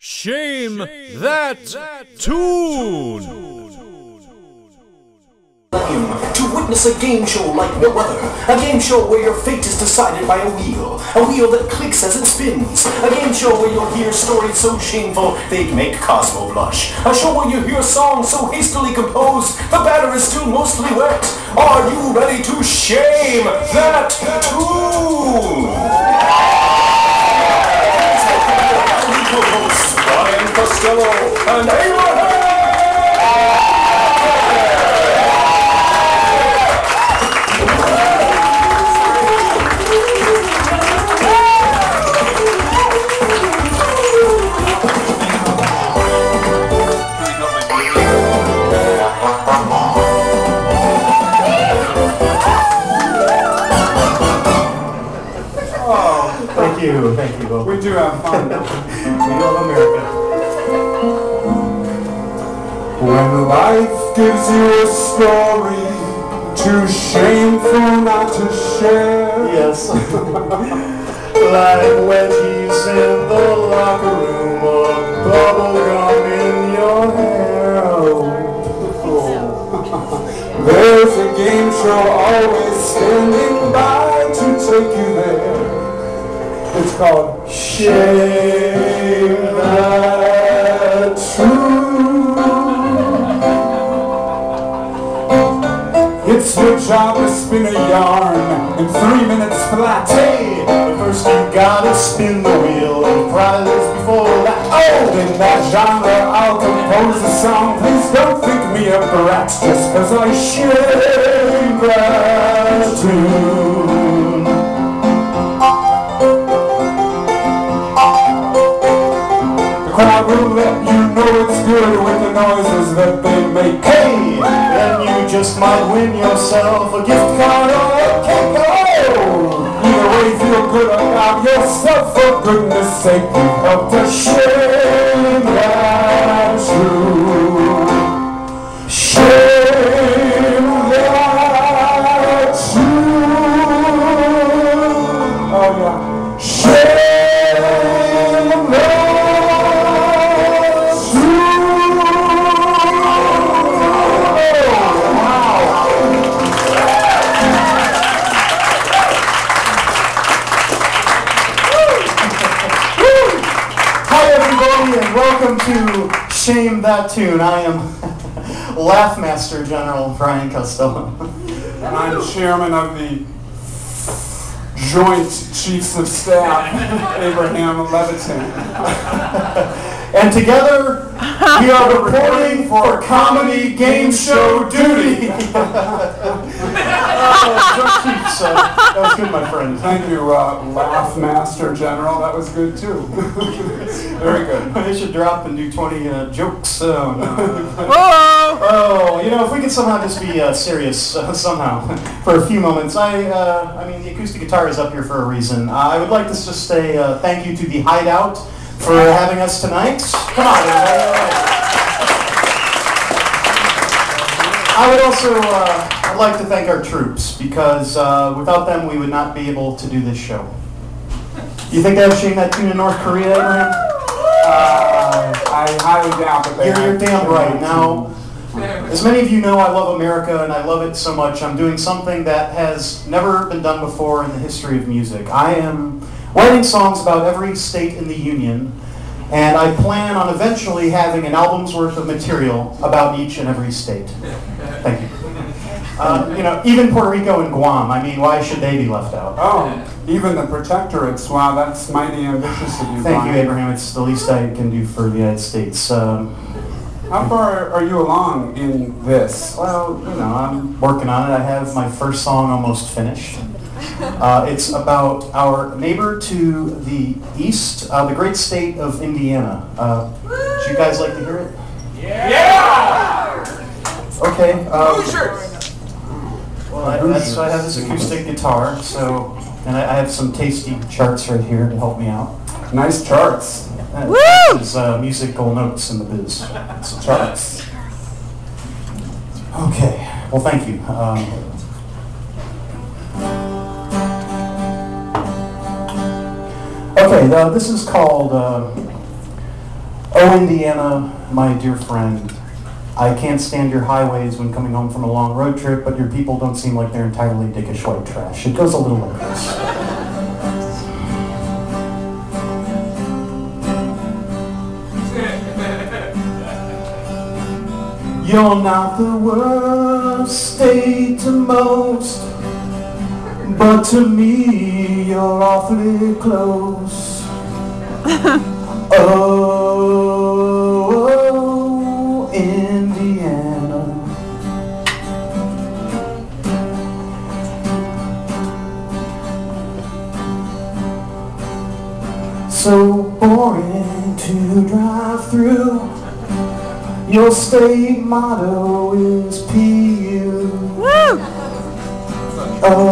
Shame that tune! To witness a game show like no other. A game show where your fate is decided by a wheel that clicks as it spins. A game show where you'll hear stories so shameful they'd make Cosmo blush. A show where you hear songs so hastily composed the batter is still mostly wet. Are you ready to shame that tune? Co-hosts Brian Costello and Abraham! Thank you. We do have fun. We love America. When life gives you a story too shameful not to share. Yes. Like wedgies in the locker room or bubble gum in your hair. Oh. There's a game show always standing by to take you there. It's called Shame That Tune. It's your job to spin a yarn in 3 minutes flat. Hey, but first you gotta spin the wheel and prizes before that. Oh, in that genre I'll compose a song. Please don't think me a brat just cause I shame that tune. I will let you know it's good with the noises that they make. Hey, then you just might win yourself a gift card or a cake. Oh, either way, feel good about yourself. For goodness sake, you helped to shame that tune. Shame that tune. Oh yeah. Shame that. And welcome to Shame That Tune. I am Laughmaster General Brian Costello. And I'm chairman of the Joint Chiefs of Staff, Abraham Levitin. And together, we are reporting for comedy game show duty. Joint Chiefs, that was good, my friend. Thank you, Laughmaster General. That was good, too. Very good. I should drop and do 20 jokes. Oh, no. Whoa! Oh, you know, if we could somehow just be serious somehow for a few moments. I mean, the acoustic guitar is up here for a reason. I would like to just say thank you to the Hideout for having us tonight. Come on, everybody. I would also I'd like to thank our troops because without them we would not be able to do this show. You think they have Shame That Tune in North Korea, Abraham? I highly doubt that they You're damn right. Now, as many of you know, I love America and I love it so much. I'm doing something that has never been done before in the history of music. I am writing songs about every state in the Union, and I plan on eventually having an album's worth of material about each and every state. Thank you. You know, even Puerto Rico and Guam, I mean, why should they be left out? Oh, even the protectorates. Wow, that's mighty ambitious of you, Thank you, Brian. Abraham. It's the least I can do for the United States. How far are you along in this? Well, you know, I'm working on it. I have my first song almost finished. It's about our neighbor to the east, the great state of Indiana. Would you guys like to hear it? Yeah! Okay. Hoosiers! Well, I have this acoustic guitar, so, and I have some tasty charts right here to help me out. Nice charts. This is musical notes in the biz. It's charts. Okay. Well, thank you. Okay, this is called Oh, Indiana, my dear friend, I can't stand your highways when coming home from a long road trip, but your people don't seem like they're entirely dickish white trash. It goes a little like this. You're not the worst state to most, but to me you're awfully close. Oh, Indiana. So boring to drive through. Your state motto is PU. Woo! Oh,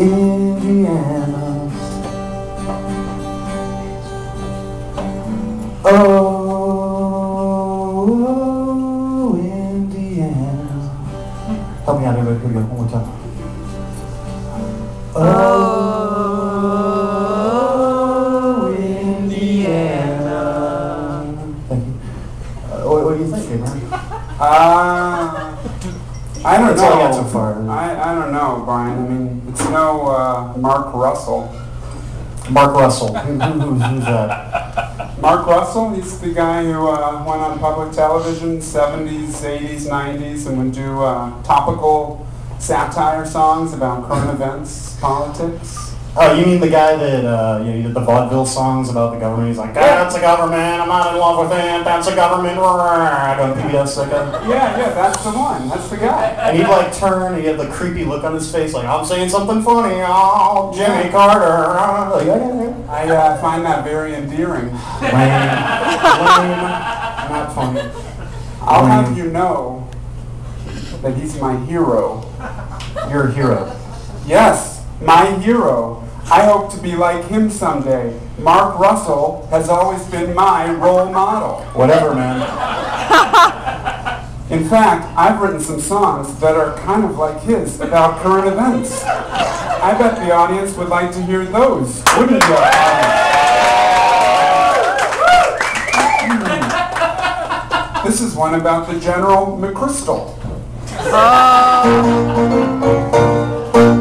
Indiana. Oh, Indiana. Help me out, everybody. Here we go. One more time. Oh, Indiana. Thank you. What do you think, Abraham? I don't That's know. all I got so far. I don't know, Brian. I mean, it's no Mark Russell. Mark Russell. Who's that? Mark Russell, he's the guy who went on public television 70s, 80s, 90s and would do topical satire songs about current events, politics. Oh, you mean the guy that he did the vaudeville songs about the government? He's like, that's the government, I'm not in love with it, that's the government, on PBS, that guy? Yeah, that's the one, that's the guy. And he'd like turn, he had the creepy look on his face, like, I'm saying something funny, oh, Jimmy Carter. Like, I find that very endearing. Lame, not funny. I'll have you know that he's my hero. You're a hero. Yes, my hero. I hope to be like him someday. Mark Russell has always been my role model. Whatever, man. In fact, I've written some songs that are kind of like his about current events. I bet the audience would like to hear those, wouldn't you? This is one about the General McChrystal.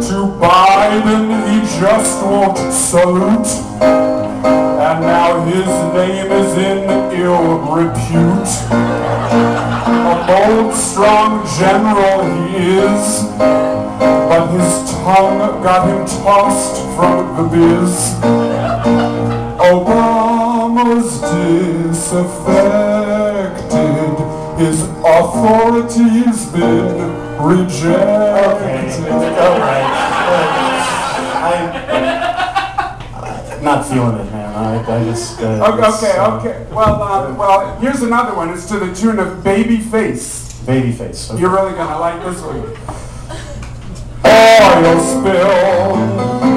To Biden he just won't salute, and now his name is in ill repute. A bold, strong general he is, but his tongue got him tossed from the biz. Obama's disaffected, his authority's been rejected. Alright. I'm not feeling it, man. I just... Okay. Well, here's another one. It's to the tune of Babyface. Babyface. Okay. You're really gonna like this one. Oil spill.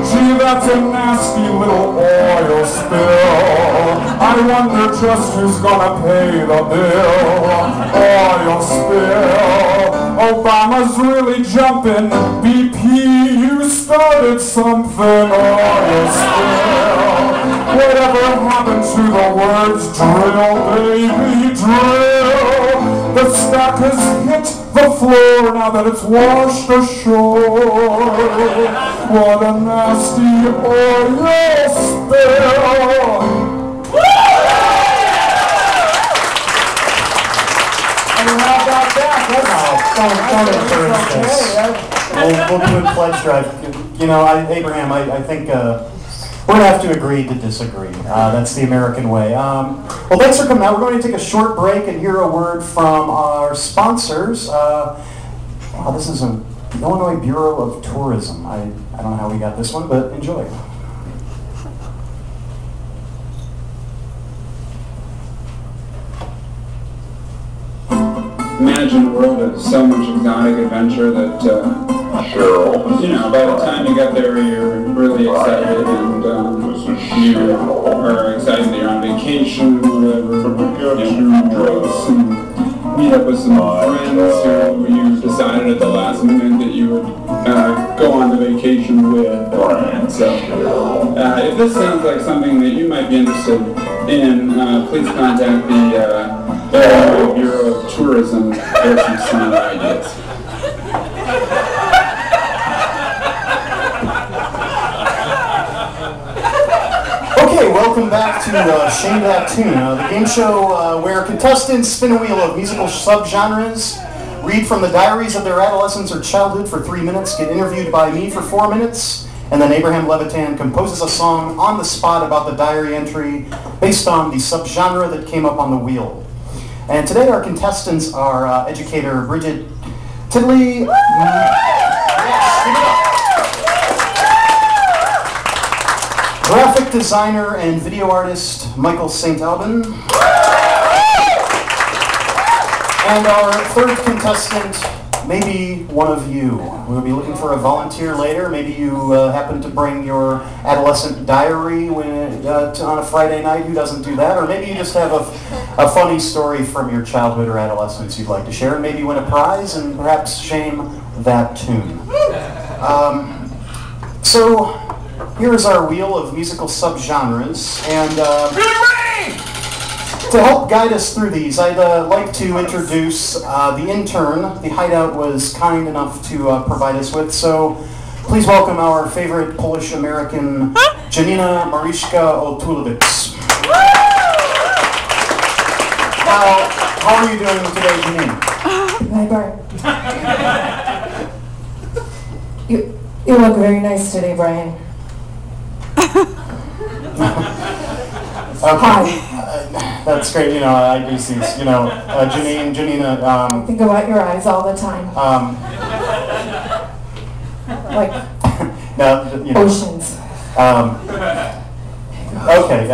Gee, that's a nasty little oil spill. I wonder just who's gonna pay the bill. Oil spill. Obama's really jumping. BP, you started something. Oil spill. Whatever happened to the words drill, baby, drill? The stack has hit the floor now that it's washed ashore. What a nasty oil spill. And how about that? Don't encourage this. We'll do a pledge drive. You know, Abraham, I think we're going to have to agree to disagree. That's the American way. Well, thanks for coming out. We're going to take a short break and hear a word from our sponsors. This is the Illinois Bureau of Tourism. I don't know how we got this one, but enjoy. Imagine a world of so much exotic adventure that, you know, by the time you get there, you're really excited and you are excited that you're on vacation or whatever. You drugs and meet up with some friends who you decided at the last minute that you would go on the vacation with. So if this sounds like something that you might be interested in, please contact the Bureau of Tourism for some song ideas. Okay, welcome back to Shame That Tune, the game show where contestants spin a wheel of musical subgenres, read from the diaries of their adolescence or childhood for 3 minutes, get interviewed by me for 4 minutes, and then Abraham Levitan composes a song on the spot about the diary entry based on the subgenre that came up on the wheel. And today our contestants are educator Bridget Tiddley, graphic designer and video artist Michael St. Albin, and our third contestant, maybe one of you. We'll be looking for a volunteer later. Maybe you happen to bring your adolescent diary on a Friday night. Who doesn't do that? Or maybe you just have a funny story from your childhood or adolescence you'd like to share, and maybe win a prize and perhaps shame that tune. So here is our wheel of musical subgenres, and to help guide us through these, I'd like to introduce the intern the Hideout was kind enough to provide us with. So please welcome our favorite Polish-American, Janina Mariszka Otulovics. How are you doing today, Janine? Hi, Brian. You look very nice today, Brian. Hi. That's great. You know, I do see. You know, Janina. I think about your eyes all the time. Like no, you know, oceans. Okay.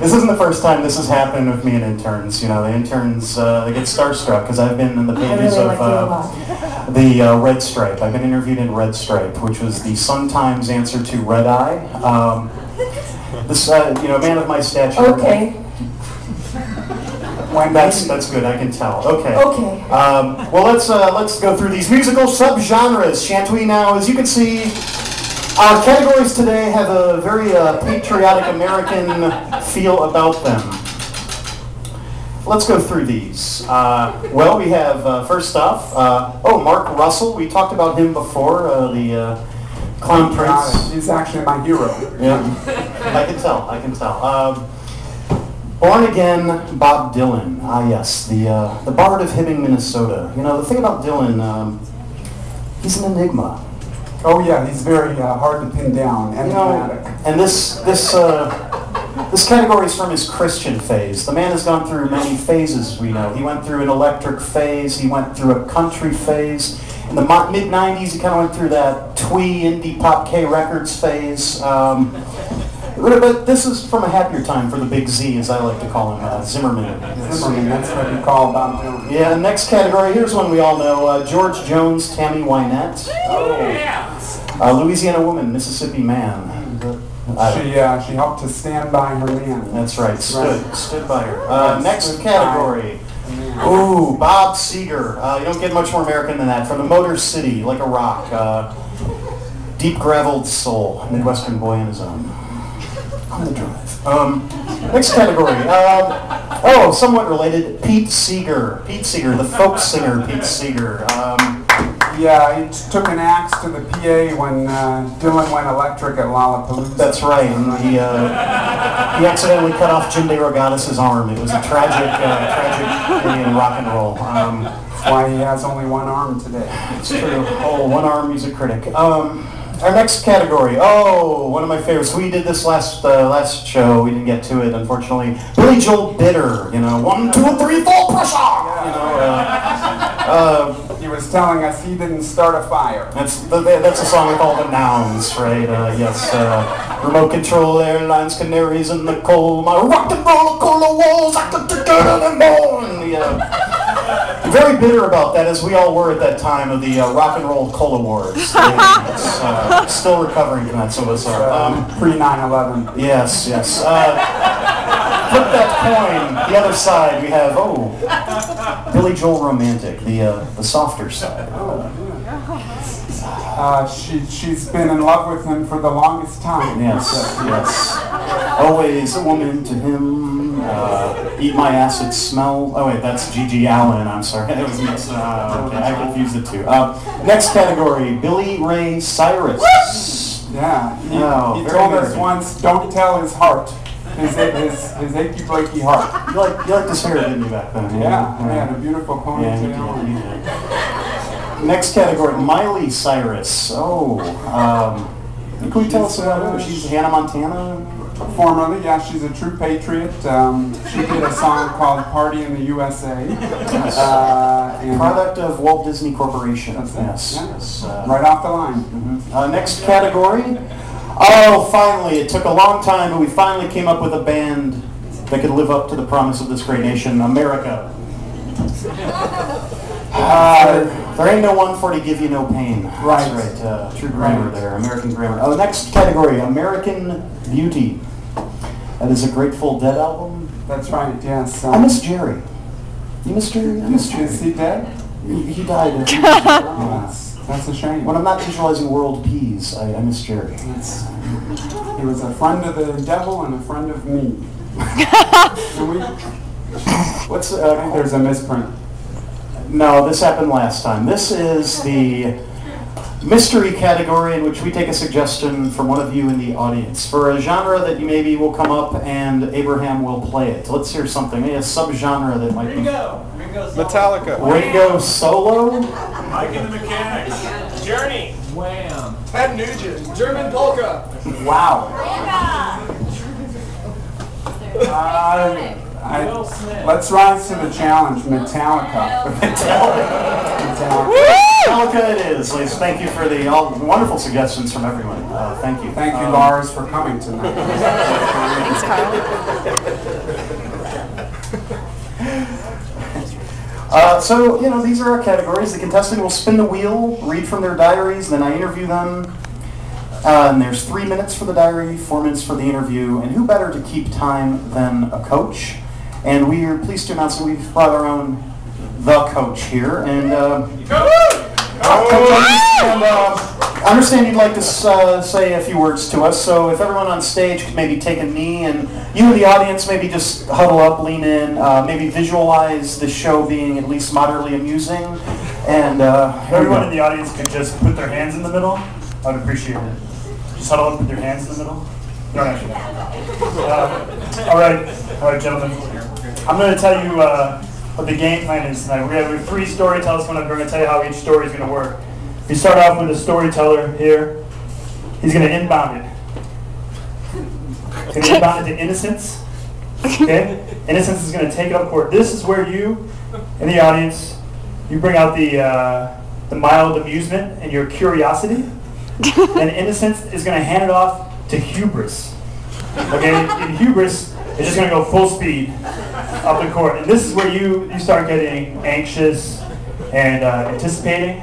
This isn't the first time this has happened with me and interns. You know, the interns they get starstruck because I've been in the pages really of the Red Stripe. I've been interviewed in Red Stripe, which was the Sun-Times answer to Red Eye. This, you know, a man of my stature. Okay. That's good. I can tell. Okay. Okay. Well, let's go through these musical subgenres, shan't we? Now, as you can see, our categories today have a very patriotic American feel about them. Let's go through these. Well, we have first off. Mark Russell. We talked about him before. The Clown Prince. He's actually my hero. Yeah, I can tell. Born Again, Bob Dylan. Yes, the Bard of Hibbing, Minnesota. You know, the thing about Dylan, he's an enigma. Oh yeah, he's very hard to pin down, enigmatic. And this category is from his Christian phase. The man has gone through many phases, we know. He went through an electric phase. He went through a country phase. In the mid-90s, he kind of went through that twee indie pop K records phase. But this is from a happier time for the Big Z, as I like to call him, Zimmerman. Zimmerman, that's what we call Bob Dylan. Yeah, next category, here's one we all know. George Jones, Tammy Wynette. Louisiana Woman, Mississippi Man. She helped to stand by her man. That's right, stood by her. Next category. Ooh, Bob Seger. You don't get much more American than that. From the Motor City, Like a Rock. Deep Graveled Soul, Midwestern Boy on His Own. On the Drive. Next category. Somewhat related, Pete Seeger. Pete Seeger, the folk singer Pete Seeger. Yeah, he took an axe to the PA when Dylan went electric at Lollapalooza. That's right, and he accidentally cut off Jim DeRogatis' arm. It was a tragic day in rock and roll. That's why he has only one arm today. It's true. Oh, one-arm music critic. Our next category. One of my favorites. We did this last show. We didn't get to it, unfortunately. Billy Joel Bitter. You know, 1, 2, 3, full pressure. You know. He was telling us he didn't start a fire. That's a song with all the nouns, right? Yes. Remote control, airlines, canaries in the coal. My rock and roll cola walls. I could take it anymore. And very bitter about that, as we all were at that time of the Rock and Roll Cola Wars. Still recovering from that, some of us are. Pre-9/11. Yes. Flip that coin. The other side, we have Billy Joel Romantic, the softer side. She's been in love with him for the longest time. Yes, yes. Always a woman to him. Eat my ass, it smell. Oh wait, that's Gigi Allen. I'm sorry, that was mixed. Okay, I confused the two. Next category, Billy Ray Cyrus. Yeah, he very told us American. once, don't tell his heart, his achy breaky heart. You liked his hair, didn't you, back then? Yeah, he had a beautiful ponytail. Yeah, he did. Next category, Miley Cyrus. Oh, can we tell us about her? She's Hannah Montana. Formerly, yeah, she's a true patriot. She did a song called "Party in the USA." And Product of Walt Disney Corporation. That's it, Yes. yeah. Yes, right off the line. Next category. Oh, finally! It took a long time, but we finally came up with a band that could live up to the promise of this great nation, America. There ain't no one for to give you no pain. Right. That's right. True grammar there. American grammar. Oh, next category, American Beauty. That is a Grateful Dead album. That's right. Yes. I miss Jerry. You miss Jerry? I miss Jerry. Is he dead? He died. That's a shame. When I'm not visualizing world peas, I miss Jerry. He was a friend of the devil and a friend of me. What's I think there's a misprint. No, this happened last time. This is the mystery category in which we take a suggestion from one of you in the audience for a genre that you maybe will come up and Abraham will play it. Let's hear something, maybe a subgenre that might be. Metallica. Ringo Solo? Mike and the Mechanics. Journey. Wham! Ted Nugent. German polka. Wow. Let's rise to the challenge, Metallica. Metallica it is. Ladies, thank you for the all wonderful suggestions from everyone. Thank you. Thank you, Lars, for coming tonight. Thanks, Kyle. So, these are our categories. The contestant will spin the wheel, read from their diaries, then I interview them. And there's 3 minutes for the diary, 4 minutes for the interview, and who better to keep time than a coach? And we are pleased to announce that we've brought our own The Coach here. And I understand you'd like to say a few words to us, so if everyone on stage could maybe take a knee, and you in the audience maybe just huddle up, lean in, maybe visualize the show being at least moderately amusing. And everyone in the audience could just put their hands in the middle, I'd appreciate it. Just huddle up, put your hands in the middle. No, actually. All right, gentlemen. I'm going to tell you what the game plan is tonight. We have 3 storytellers coming up. We're going to tell you how each story is going to work. We start off with a storyteller here. He's going to inbound it. He's going to inbound it to Innocence. Okay? Innocence is going to take it up court. This is where you, in the audience, you bring out the mild amusement and your curiosity. And Innocence is going to hand it off to Hubris. Okay? And Hubris is just going to go full speed up the court. And this is where you start getting anxious and anticipating.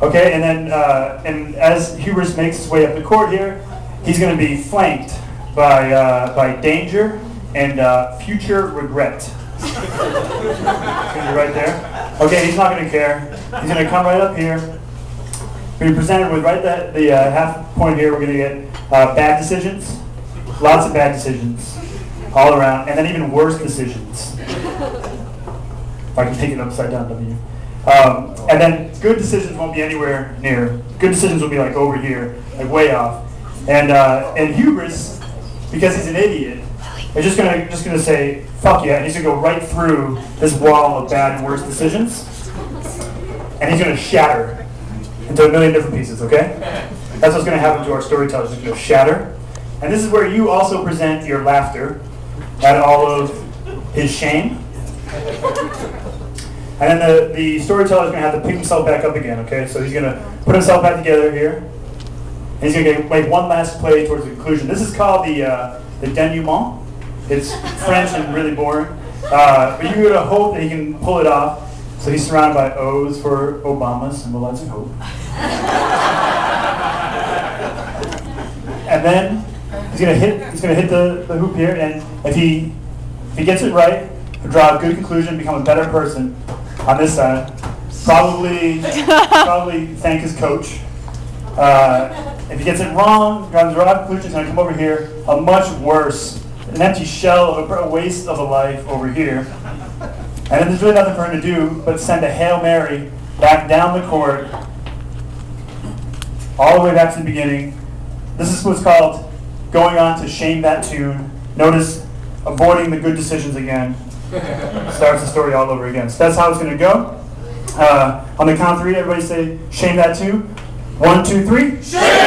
Okay? And then and as Hubris makes his way up the court here, he's going to be flanked by Danger and Future Regret. He's going to be right there. Okay, he's not going to care. He's going to come right up here. We're going to be presented with right at the half point here. We're going to get bad decisions, lots of bad decisions, all around, and then even worse decisions. If I can take it upside down, W. And then good decisions won't be anywhere near. Good decisions will be like over here, like way off. And Hubris, because he's an idiot, is just gonna say fuck yeah, and he's gonna go right through this wall of bad and worse decisions, and he's gonna shatter into a million different pieces. Okay, that's what's gonna happen to our storytellers. It's gonna shatter, and this is where you also present your laughter at all of his shame. And then the storyteller is going to have to pick himself back up again, okay? So he's going to put himself back together here. And he's going to make one last play towards the conclusion. This is called the denouement. It's French and really boring. But you're going to hope that he can pull it off. So he's surrounded by O's for Obama, symbolizing hope. And then he's going to hit the hoop here. And if he gets it right, he'll draw a good conclusion, become a better person. On this side, probably thank his coach, If he gets it wrong, Rob Kluch is going to come over here, a much worse, an empty shell of a waste of a life over here. And there's really nothing for him to do but send a Hail Mary back down the court, all the way back to the beginning. This is what's called going on to shame that tune. Notice avoiding the good decisions again. Starts the story all over again. So that's how it's going to go. On the count of 3, everybody say, shame that tune. 1, 2, 3. Shame!